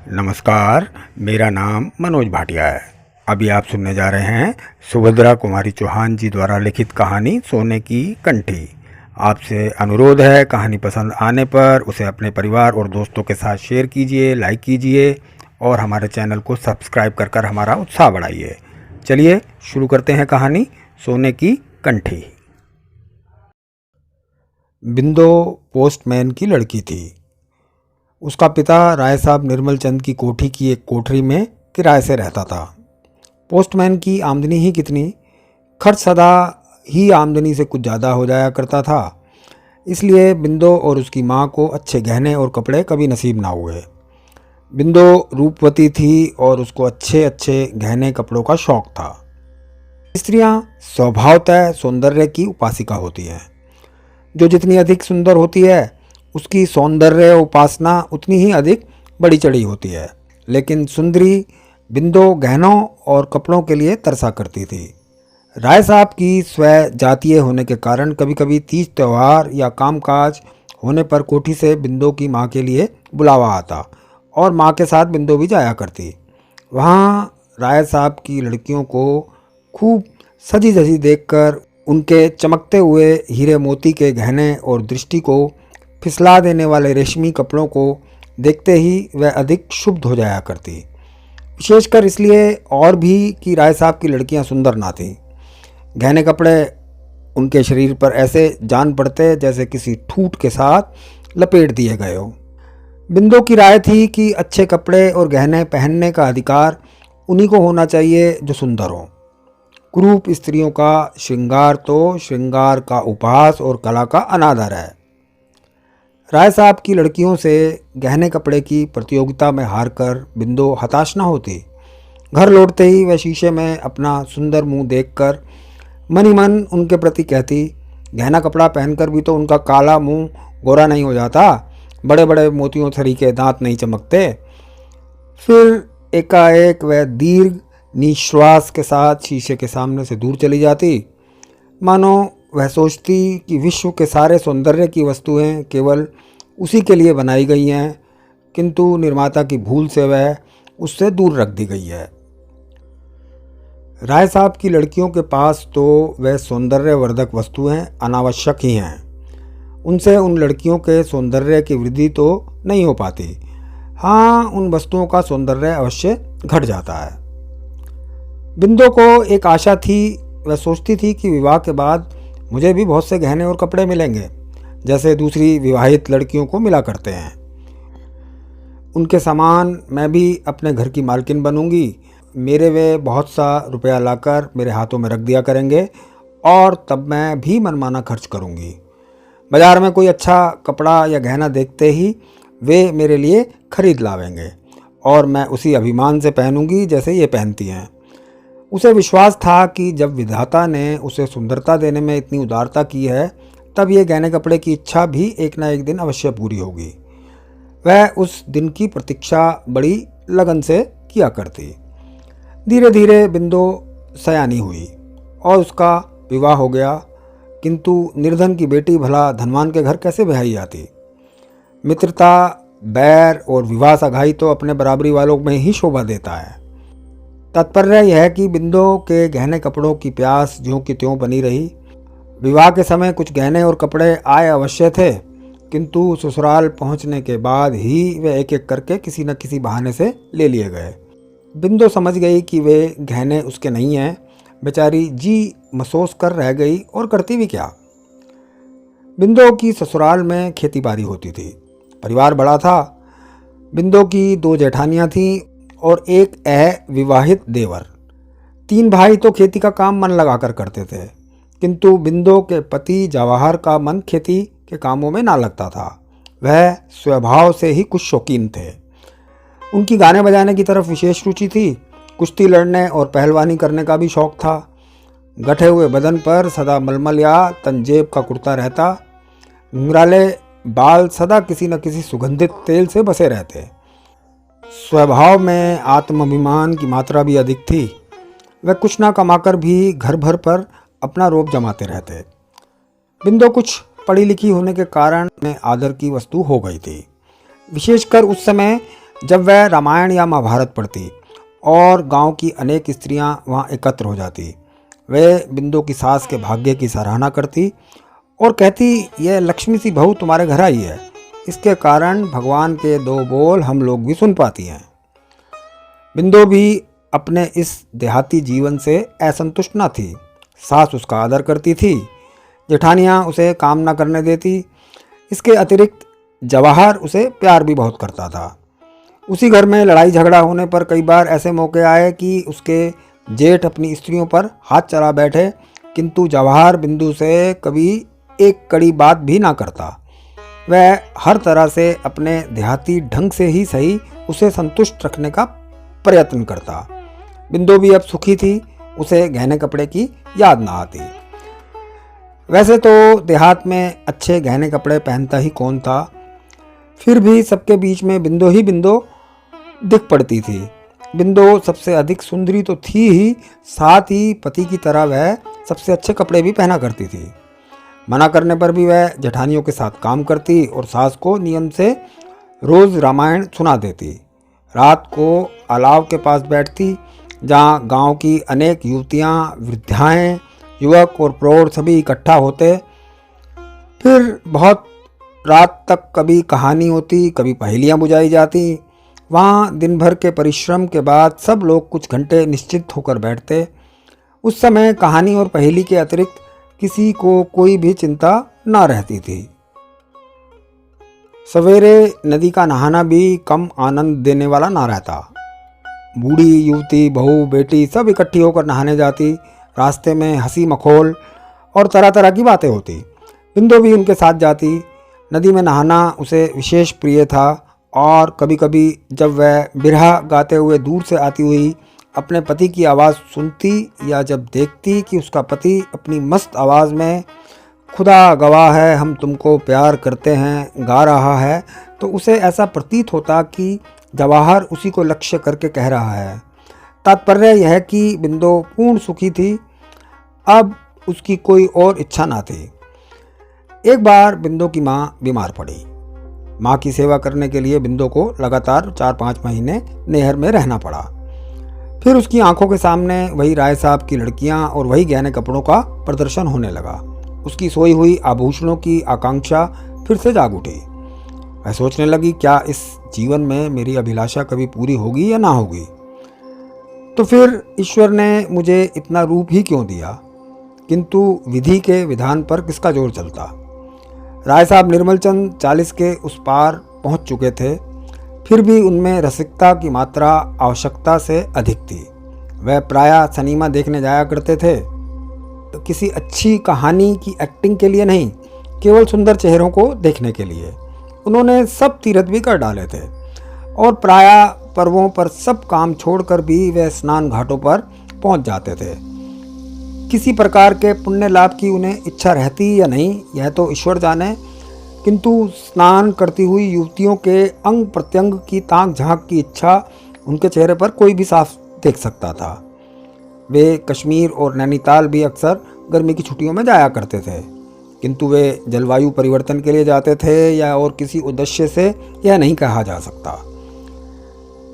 नमस्कार, मेरा नाम मनोज भाटिया है। अभी आप सुनने जा रहे हैं सुभद्रा कुमारी चौहान जी द्वारा लिखित कहानी सोने की कंठी। आपसे अनुरोध है, कहानी पसंद आने पर उसे अपने परिवार और दोस्तों के साथ शेयर कीजिए, लाइक कीजिए और हमारे चैनल को सब्सक्राइब कर हमारा उत्साह बढ़ाइए। चलिए शुरू करते हैं कहानी सोने की कंठी। बिंदो पोस्टमैन की लड़की थी। उसका पिता राय साहब निर्मल चंद की कोठी की एक कोठरी में किराए से रहता था। पोस्टमैन की आमदनी ही कितनी, खर्च सदा ही आमदनी से कुछ ज़्यादा हो जाया करता था। इसलिए बिंदो और उसकी माँ को अच्छे गहने और कपड़े कभी नसीब ना हुए। बिंदो रूपवती थी और उसको अच्छे अच्छे गहने कपड़ों का शौक़ था। स्त्रियाँ स्वभावतः सौंदर्य की उपासिका होती हैं। जो जितनी अधिक सुंदर होती है उसकी सौंदर्य उपासना उतनी ही अधिक बड़ी चढ़ी होती है। लेकिन सुंदरी बिंदो गहनों और कपड़ों के लिए तरसा करती थी। राय साहब की स्वयं जातीय होने के कारण कभी कभी तीज त्यौहार या कामकाज होने पर कोठी से बिंदो की माँ के लिए बुलावा आता और माँ के साथ बिंदो भी जाया करती। वहाँ राय साहब की लड़कियों को खूब सजी धजी देखकर उनके चमकते हुए हीरे मोती के गहने और दृष्टि को फिसला देने वाले रेशमी कपड़ों को देखते ही वह अधिक क्षुब्ध हो जाया करती। विशेषकर इसलिए और भी कि राय साहब की लड़कियां सुंदर ना थीं। गहने कपड़े उनके शरीर पर ऐसे जान पड़ते जैसे किसी ठूठ के साथ लपेट दिए गए हो। बिंदो की राय थी कि अच्छे कपड़े और गहने पहनने का अधिकार उन्हीं को होना चाहिए जो सुंदर हों। कुरूप स्त्रियों का श्रृंगार तो श्रृंगार का उपहास और कला का अनादर है। राय साहब की लड़कियों से गहने कपड़े की प्रतियोगिता में हारकर बिंदो हताश न होती। घर लौटते ही वह शीशे में अपना सुंदर मुंह देखकर मन ही मन उनके प्रति कहती, गहना कपड़ा पहनकर भी तो उनका काला मुंह गोरा नहीं हो जाता, बड़े बड़े मोतियों थरी के दांत नहीं चमकते। फिर एकाएक वह दीर्घ निश्वास के साथ शीशे के सामने से दूर चली जाती, मानो वह सोचती कि विश्व के सारे सौंदर्य की वस्तुएं केवल उसी के लिए बनाई गई हैं, किंतु निर्माता की भूल से वह उससे दूर रख दी गई है। राय साहब की लड़कियों के पास तो वह सौंदर्यवर्धक वस्तुएं अनावश्यक ही हैं। उनसे उन लड़कियों के सौंदर्य की वृद्धि तो नहीं हो पाती। हाँ, उन वस्तुओं का सौंदर्य अवश्य घट जाता है। बिंदो को एक आशा थी। वह सोचती थी कि विवाह के बाद मुझे भी बहुत से गहने और कपड़े मिलेंगे, जैसे दूसरी विवाहित लड़कियों को मिला करते हैं। उनके समान मैं भी अपने घर की मालकिन बनूंगी। मेरे वे बहुत सा रुपया लाकर मेरे हाथों में रख दिया करेंगे और तब मैं भी मनमाना खर्च करूंगी। बाज़ार में कोई अच्छा कपड़ा या गहना देखते ही वे मेरे लिए खरीद लावेंगे और मैं उसी अभिमान से पहनूंगी जैसे ये पहनती हैं। उसे विश्वास था कि जब विधाता ने उसे सुंदरता देने में इतनी उदारता की है, तब ये गहने कपड़े की इच्छा भी एक न एक दिन अवश्य पूरी होगी। वह उस दिन की प्रतीक्षा बड़ी लगन से किया करती। धीरे धीरे बिंदो सयानी हुई और उसका विवाह हो गया, किंतु निर्धन की बेटी भला धनवान के घर कैसे ब्याही जाती। मित्रता, बैर और विवाह सगाई तो अपने बराबरी वालों में ही शोभा देता है। तात्पर्य यह है कि बिंदो के गहने कपड़ों की प्यास ज्यों की त्यों बनी रही। विवाह के समय कुछ गहने और कपड़े आए अवश्य थे, किंतु ससुराल पहुंचने के बाद ही वे एक एक करके किसी न किसी बहाने से ले लिए गए। बिंदो समझ गई कि वे गहने उसके नहीं हैं। बेचारी जी महसूस कर रह गई और करती भी क्या। बिंदो की ससुराल में खेती बाड़ी होती थी। परिवार बड़ा था। बिंदो की 2 जेठानियाँ थीं और एक अविवाहित देवर। 3 भाई तो खेती का काम मन लगाकर करते थे, किंतु बिंदो के पति जवाहर का मन खेती के कामों में ना लगता था। वह स्वभाव से ही कुछ शौकीन थे। उनकी गाने बजाने की तरफ विशेष रुचि थी। कुश्ती लड़ने और पहलवानी करने का भी शौक था। गठे हुए बदन पर सदा मलमल या तंजेब का कुर्ता रहता। घुंघराले बाल सदा किसी न किसी सुगंधित तेल से बसे रहते। स्वभाव में आत्माभिमान की मात्रा भी अधिक थी। वह कुछ ना कमाकर भी घर भर पर अपना रोब जमाते रहते। बिंदो कुछ पढ़ी लिखी होने के कारण में आदर की वस्तु हो गई थी। विशेषकर उस समय जब वह रामायण या महाभारत पढ़ती और गांव की अनेक स्त्रियां वहां एकत्र हो जाती, वे बिंदु की सास के भाग्य की सराहना करती और कहती, यह लक्ष्मी सी बहू तुम्हारे घर आई है, इसके कारण भगवान के 2 बोल हम लोग भी सुन पाती हैं। बिंदु भी अपने इस देहाती जीवन से असंतुष्ट न थी। सास उसका आदर करती थी, जेठानियाँ उसे काम न करने देती। इसके अतिरिक्त जवाहर उसे प्यार भी बहुत करता था। उसी घर में लड़ाई झगड़ा होने पर कई बार ऐसे मौके आए कि उसके जेठ अपनी स्त्रियों पर हाथ चला बैठे, किंतु जवाहर बिंदु से कभी एक कड़ी बात भी ना करता। वह हर तरह से अपने देहाती ढंग से ही सही उसे संतुष्ट रखने का प्रयत्न करता। बिंदु भी अब सुखी थी, उसे गहने कपड़े की याद ना आती। वैसे तो देहात में अच्छे गहने कपड़े पहनता ही कौन था, फिर भी सबके बीच में बिंदु ही बिंदु दिख पड़ती थी। बिंदु सबसे अधिक सुंदरी तो थी ही, साथ ही पति की तरह वह सबसे अच्छे कपड़े भी पहना करती थी। मना करने पर भी वह जेठानियों के साथ काम करती और सास को नियम से रोज़ रामायण सुना देती। रात को अलाव के पास बैठती, जहाँ गांव की अनेक युवतियाँ, वृद्धाएँ, युवक और प्रौढ़ सभी इकट्ठा होते। फिर बहुत रात तक कभी कहानी होती, कभी पहेलियाँ बुझाई जाती। वहाँ दिन भर के परिश्रम के बाद सब लोग कुछ घंटे निश्चित होकर बैठते। उस समय कहानी और पहेली के अतिरिक्त किसी को कोई भी चिंता न रहती थी। सवेरे नदी का नहाना भी कम आनंद देने वाला ना रहता। बूढ़ी, युवती, बहू, बेटी सब इकट्ठी होकर नहाने जाती। रास्ते में हंसी मखौल और तरह तरह की बातें होती। बिंदु भी उनके साथ जाती। नदी में नहाना उसे विशेष प्रिय था और कभी कभी जब वह बिरहा गाते हुए दूर से आती हुई अपने पति की आवाज़ सुनती या जब देखती कि उसका पति अपनी मस्त आवाज़ में खुदा गवाह है हम तुमको प्यार करते हैं गा रहा है, तो उसे ऐसा प्रतीत होता कि जवाहर उसी को लक्ष्य करके कह रहा है। तात्पर्य यह कि बिंदु पूर्ण सुखी थी, अब उसकी कोई और इच्छा ना थी। एक बार बिंदु की माँ बीमार पड़ी। माँ की सेवा करने के लिए बिंदु को लगातार 4-5 महीने नैहर में रहना पड़ा। फिर उसकी आंखों के सामने वही राय साहब की लड़कियां और वही गहने कपड़ों का प्रदर्शन होने लगा। उसकी सोई हुई आभूषणों की आकांक्षा फिर से जाग उठी। वह सोचने लगी, क्या इस जीवन में मेरी अभिलाषा कभी पूरी होगी या ना होगी? तो फिर ईश्वर ने मुझे इतना रूप ही क्यों दिया? किंतु विधि के विधान पर किसका जोर चलता? राय साहब निर्मलचंद 40 के उस पार पहुंच चुके थे, फिर भी उनमें रसिकता की मात्रा आवश्यकता से अधिक थी। वह प्रायः सिनेमा देखने जाया करते थे, तो किसी अच्छी कहानी की एक्टिंग के लिए नहीं, केवल सुंदर चेहरों को देखने के लिए। उन्होंने सब तीर्थ भी कर डाले थे और प्रायः पर्वों पर सब काम छोड़कर भी वे स्नान घाटों पर पहुंच जाते थे। किसी प्रकार के पुण्य लाभ की उन्हें इच्छा रहती या नहीं, यह तो ईश्वर जाने, किंतु स्नान करती हुई युवतियों के अंग प्रत्यंग की ताक झांक की इच्छा उनके चेहरे पर कोई भी साफ देख सकता था। वे कश्मीर और नैनीताल भी अक्सर गर्मी की छुट्टियों में जाया करते थे, किंतु वे जलवायु परिवर्तन के लिए जाते थे या और किसी उद्देश्य से यह नहीं कहा जा सकता।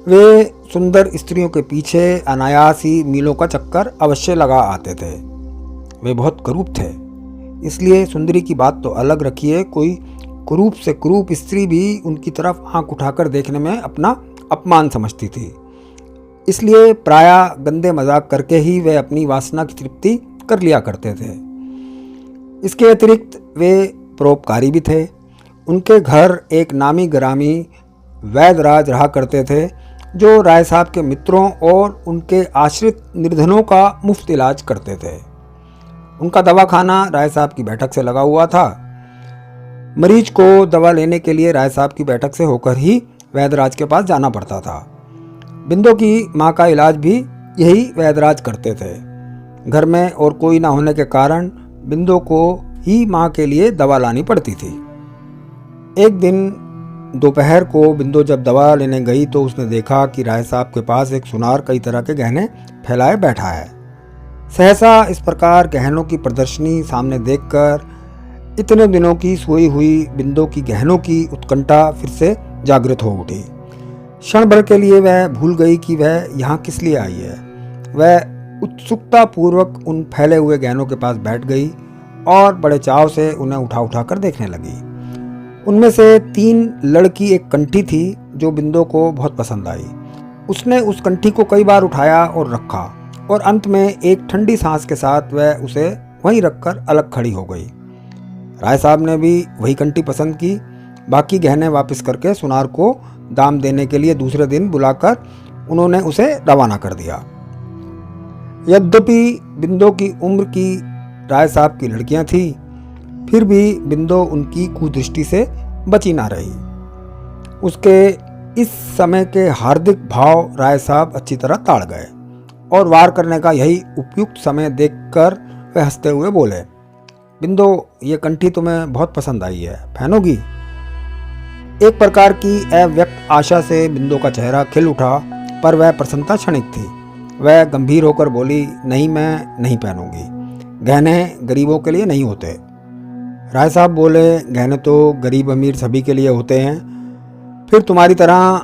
वे सुंदर स्त्रियों के पीछे अनायास ही मीलों का चक्कर अवश्य लगा आते थे। वे बहुत कुरूप थे, इसलिए सुंदरी की बात तो अलग रखिए, कोई कुरूप से कुरूप स्त्री भी उनकी तरफ आंख उठाकर देखने में अपना अपमान समझती थी। इसलिए प्रायः गंदे मजाक करके ही वे अपनी वासना की तृप्ति कर लिया करते थे। इसके अतिरिक्त वे परोपकारी भी थे। उनके घर एक नामी ग्रामी वैद्यराज रहा करते थे, जो राय साहब के मित्रों और उनके आश्रित निर्धनों का मुफ्त इलाज करते थे। उनका दवाखाना राय साहब की बैठक से लगा हुआ था। मरीज को दवा लेने के लिए राय साहब की बैठक से होकर ही वैद्यराज के पास जाना पड़ता था। बिंदु की माँ का इलाज भी यही वैद्यराज करते थे। घर में और कोई ना होने के कारण बिंदु को ही माँ के लिए दवा लानी पड़ती थी। एक दिन दोपहर को बिंदु जब दवा लेने गई तो उसने देखा कि राय साहब के पास एक सुनार कई तरह के गहने फैलाए बैठा है। सहसा इस प्रकार गहनों की प्रदर्शनी सामने देखकर इतने दिनों की सोई हुई बिंदु की गहनों की उत्कंठा फिर से जागृत हो उठी। क्षण भर के लिए वह भूल गई कि वह यहाँ किस लिए आई है। वह उत्सुकता पूर्वक उन फैले हुए गहनों के पास बैठ गई और बड़े चाव से उन्हें उठा उठा कर देखने लगी। उनमें से 3 लड़की एक कंठी थी जो बिंदु को बहुत पसंद आई। उसने उस कंठी को कई बार उठाया और रखा और अंत में एक ठंडी सांस के साथ वह उसे वहीं रखकर अलग खड़ी हो गई। राय साहब ने भी वही कंठी पसंद की। बाकी गहने वापस करके सुनार को दाम देने के लिए दूसरे दिन बुलाकर उन्होंने उसे रवाना कर दिया। यद्यपि बिंदु की उम्र की राय साहब की लड़कियां थी, फिर भी बिंदु उनकी कुदृष्टि से बची ना रही। उसके इस समय के हार्दिक भाव राय साहब अच्छी तरह ताड़ गए और वार करने का यही उपयुक्त समय देखकर वे हंसते हुए बोले, बिंदु, ये कंठी तुम्हें बहुत पसंद आई है, पहनोगी? एक प्रकार की अव्यक्त आशा से बिंदु का चेहरा खिल उठा, पर वह प्रसन्नता क्षणिक थी। वह गंभीर होकर बोली, नहीं, मैं नहीं पहनूंगी। गहने गरीबों के लिए नहीं होते। राय साहब बोले, गहने तो गरीब अमीर सभी के लिए होते हैं। फिर तुम्हारी तरह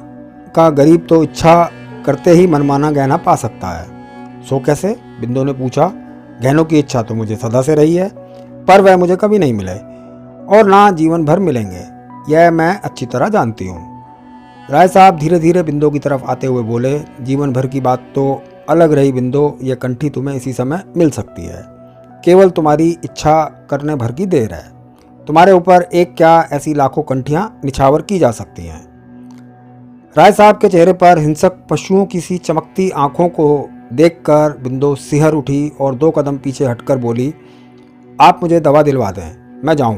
का गरीब तो इच्छा करते ही मनमाना गहना पा सकता है। सो कैसे? बिंदु ने पूछा। गहनों की इच्छा तो मुझे सदा से रही है, पर वह मुझे कभी नहीं मिले और ना जीवन भर मिलेंगे, यह मैं अच्छी तरह जानती हूँ। राय साहब धीरे धीरे बिंदु की तरफ आते हुए बोले, जीवन भर की बात तो अलग रही बिंदु, यह कंठी तुम्हें इसी समय मिल सकती है। केवल तुम्हारी इच्छा करने भर की देर है। तुम्हारे ऊपर एक क्या ऐसी लाखों कंठियां निछावर की जा सकती हैं। राय साहब के चेहरे पर हिंसक पशुओं की सी चमकती आंखों को देखकर बिंदु सिहर उठी और 2 कदम पीछे हटकर बोली, आप मुझे दवा दिलवा दें, मैं जाऊं।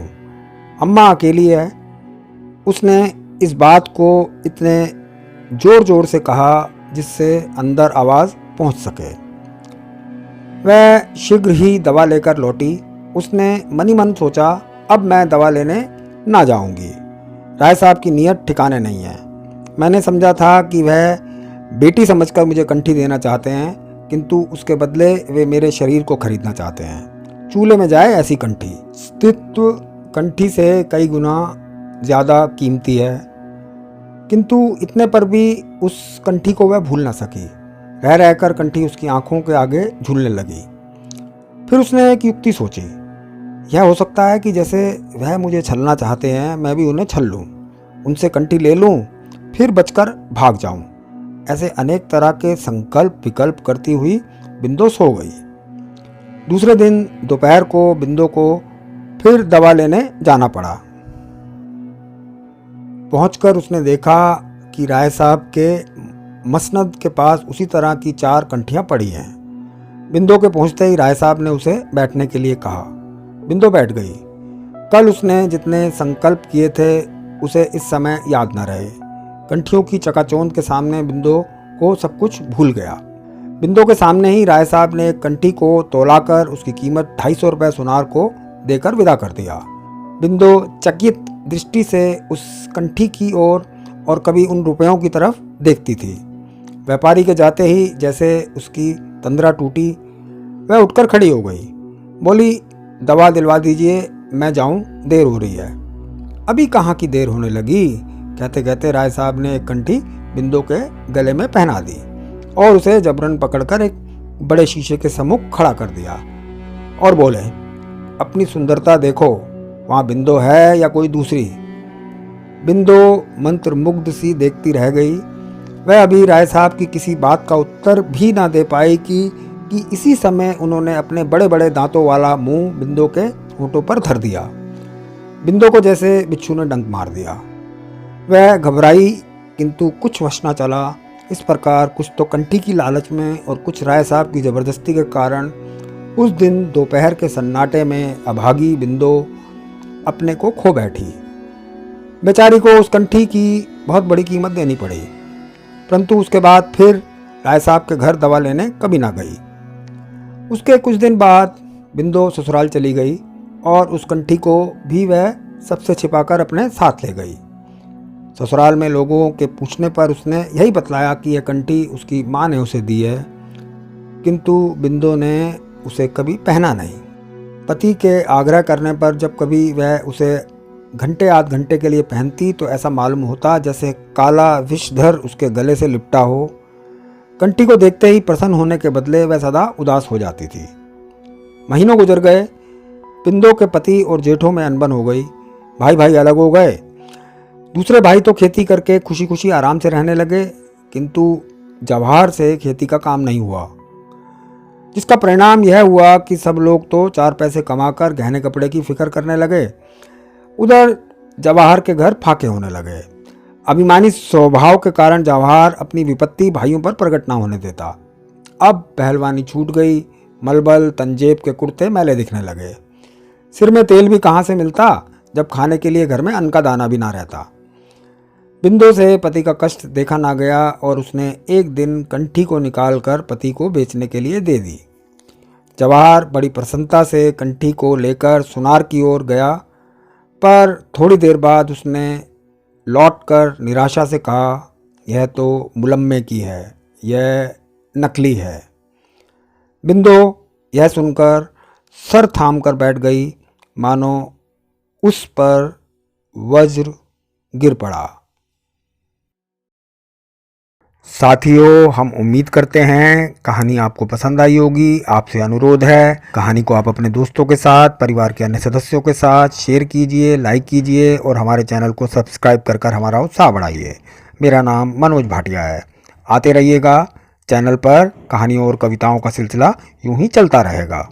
अम्मा अकेली है। उसने इस बात को इतने जोर जोर से कहा जिससे अंदर आवाज़ पहुंच सके। वह शीघ्र ही दवा लेकर लौटी। उसने मनी मन सोचा, अब मैं दवा लेने ना जाऊंगी। राय साहब की नीयत ठिकाने नहीं है। मैंने समझा था कि वह बेटी समझकर मुझे कंठी देना चाहते हैं, किंतु उसके बदले वे मेरे शरीर को खरीदना चाहते हैं। चूल्हे में जाए ऐसी कंठी अस्तित्व कंठी से कई गुना ज़्यादा कीमती है, किंतु इतने पर भी उस कंठी को वह भूल ना सकी। रह रहकर कंठी उसकी आंखों के आगे झूलने लगी। फिर उसने एक युक्ति सोची। यह हो सकता है कि जैसे वह मुझे छलना चाहते हैं, मैं भी उन्हें छल लूँ, उनसे कंठी ले लूँ, फिर बचकर भाग जाऊँ। ऐसे अनेक तरह के संकल्प विकल्प करती हुई बिंदु सो गई। दूसरे दिन दोपहर को बिंदु को फिर दवा लेने जाना पड़ा। पहुंचकर उसने देखा कि राय साहब के मसनद के पास उसी तरह की 4 कंठियां पड़ी हैं। बिंदु के पहुंचते ही राय साहब ने उसे बैठने के लिए कहा। बिंदु बैठ गई। कल उसने जितने संकल्प किए थे उसे इस समय याद न रहे। कंठियों की चकाचौंध के सामने बिंदु को सब कुछ भूल गया। बिंदु के सामने ही राय साहब ने एक कंठी को तोलाकर उसकी कीमत 250 रुपये सुनार को देकर विदा कर दिया। बिंदु चकित दृष्टि से उस कंठी की ओर और कभी उन रुपयों की तरफ देखती थी। व्यापारी के जाते ही जैसे उसकी तंद्रा टूटी, वह उठकर खड़ी हो गई। बोली, दवा दिलवा दीजिए, मैं जाऊं, देर हो रही है। अभी कहाँ की देर होने लगी। कहते कहते राय साहब ने एक कंठी बिंदु के गले में पहना दी और उसे जबरन पकड़कर एक बड़े शीशे के सम्मुख खड़ा कर दिया और बोले, अपनी सुंदरता देखो, वहाँ बिंदु है या कोई दूसरी। बिंदु मंत्रमुग्ध सी देखती रह गई। वह अभी राय साहब की किसी बात का उत्तर भी ना दे पाई कि इसी समय उन्होंने अपने बड़े बड़े दांतों वाला मुंह बिंदु के होठों पर धर दिया। बिंदु को जैसे बिच्छू ने डंक मार दिया। वह घबराई, किंतु कुछ वश न चला। इस प्रकार कुछ तो कंठी की लालच में और कुछ राय साहब की ज़बरदस्ती के कारण उस दिन दोपहर के सन्नाटे में अभागी बिंदु अपने को खो बैठी। बेचारी को उस कंठी की बहुत बड़ी कीमत देनी पड़ी, परंतु उसके बाद फिर राय साहब के घर दवा लेने कभी ना गई। उसके कुछ दिन बाद बिंदु ससुराल चली गई और उस कंठी को भी वह सबसे छिपाकर अपने साथ ले गई। ससुराल में लोगों के पूछने पर उसने यही बतलाया कि यह कंठी उसकी माँ ने उसे दी है, किंतु बिंदु ने उसे कभी पहना नहीं। पति के आग्रह करने पर जब कभी वह उसे घंटे आध घंटे के लिए पहनती तो ऐसा मालूम होता जैसे काला विषधर उसके गले से लिपटा हो। कंठी को देखते ही प्रसन्न होने के बदले वह सदा उदास हो जाती थी। महीनों गुजर गए। बिंदो के पति और जेठों में अनबन हो गई। भाई भाई अलग हो गए। दूसरे भाई तो खेती करके खुशी खुशी आराम से रहने लगे, किंतु जवाहर से खेती का काम नहीं हुआ, जिसका परिणाम यह हुआ कि सब लोग तो 4 पैसे कमाकर गहने कपड़े की फिक्र करने लगे, उधर जवाहर के घर फाके होने लगे। अभिमानी स्वभाव के कारण जवाहर अपनी विपत्ति भाइयों पर प्रकट न होने देता। अब पहलवानी छूट गई। मलबल तंजेब के कुर्ते मैले दिखने लगे। सिर में तेल भी कहाँ से मिलता जब खाने के लिए घर में अन्न का दाना भी ना रहता। बिंदु से पति का कष्ट देखा ना गया और उसने एक दिन कंठी को निकालकर पति को बेचने के लिए दे दी। जवाहर बड़ी प्रसन्नता से कंठी को लेकर सुनार की ओर गया, पर थोड़ी देर बाद उसने लौटकर निराशा से कहा, यह तो मुलम्मे की है, यह नकली है। बिंदु यह सुनकर सर थाम कर बैठ गई, मानो उस पर वज्र गिर पड़ा। साथियों, हम उम्मीद करते हैं कहानी आपको पसंद आई होगी। आपसे अनुरोध है, कहानी को आप अपने दोस्तों के साथ, परिवार के अन्य सदस्यों के साथ शेयर कीजिए, लाइक कीजिए और हमारे चैनल को सब्सक्राइब कर हमारा उत्साह बढ़ाइए। मेरा नाम मनोज भाटिया है। आते रहिएगा। चैनल पर कहानियों और कविताओं का सिलसिला यूं ही चलता रहेगा।